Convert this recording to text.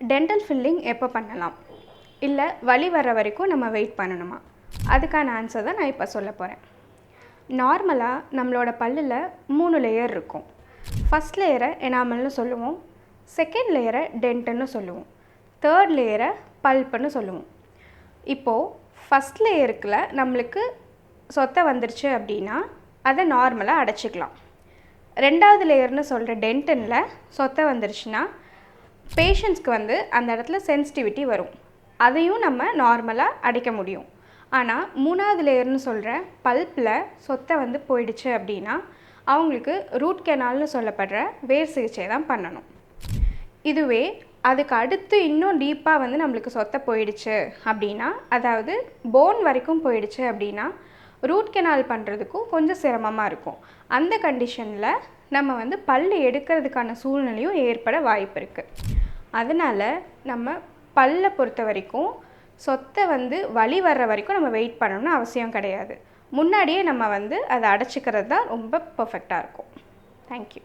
Dental filling எப்போ பண்ணலாம், இல்லை வலி வர வரைக்கும் நம்ம வெயிட் பண்ணணுமா? அதுக்கான ஆன்சர் தான் நான் இப்போ சொல்ல போகிறேன். நார்மலாக நம்மளோட பல்லில் 3 லேயர் இருக்கும். ஃபஸ்ட் லேயரை எனாமல்னு சொல்லுவோம், செகண்ட் லேயரை டென்ட்டுன்னு சொல்லுவோம், தேர்ட் லேயரை பல்ப்புன்னு சொல்லுவோம். இப்போது ஃபஸ்ட் லேயருக்குள்ள நம்மளுக்கு சொத்தை வந்துருச்சு அப்படின்னா அதை நார்மலாக அடைச்சிக்கலாம். ரெண்டாவது லேயர்னு சொல்கிற டென்டனில் சொத்தை வந்துருச்சுன்னா பேஷண்ட்ஸ்க்கு அந்த இடத்துல சென்சிட்டிவிட்டி வரும், அதையும் நம்ம நார்மலாக அடைக்க முடியும். ஆனால் மூணாவது லேயர்னு சொல்கிற பல்ப்பில் சொத்தை போயிடுச்சு அப்படின்னா அவங்களுக்கு ரூட் கெனால்னு சொல்லப்படுற வேர் சிகிச்சை தான் பண்ணணும். இதுவே அதுக்கு அடுத்து இன்னும் டீப்பாக நம்மளுக்கு சொத்தை போயிடுச்சு அப்படின்னா, அதாவது போன் வரைக்கும் போயிடுச்சு அப்படின்னா ரூட் கெனால் பண்ணுறதுக்கும் கொஞ்சம் சிரமமாக இருக்கும். அந்த கண்டிஷனில் நம்ம பல் எடுக்கிறதுக்கான சூழ்நிலையும் ஏற்பட வாய்ப்பு இருக்குது. அதனால் நம்ம பல்லை பொறுத்த வரைக்கும் சொத்தை வலி வர்ற வரைக்கும் நம்ம வெயிட் பண்ணணும்னு அவசியம் கிடையாது. முன்னாடியே நம்ம அதை அடைச்சிக்கிறது தான் ரொம்ப பர்ஃபெக்டாக இருக்கும். தேங்க்யூ.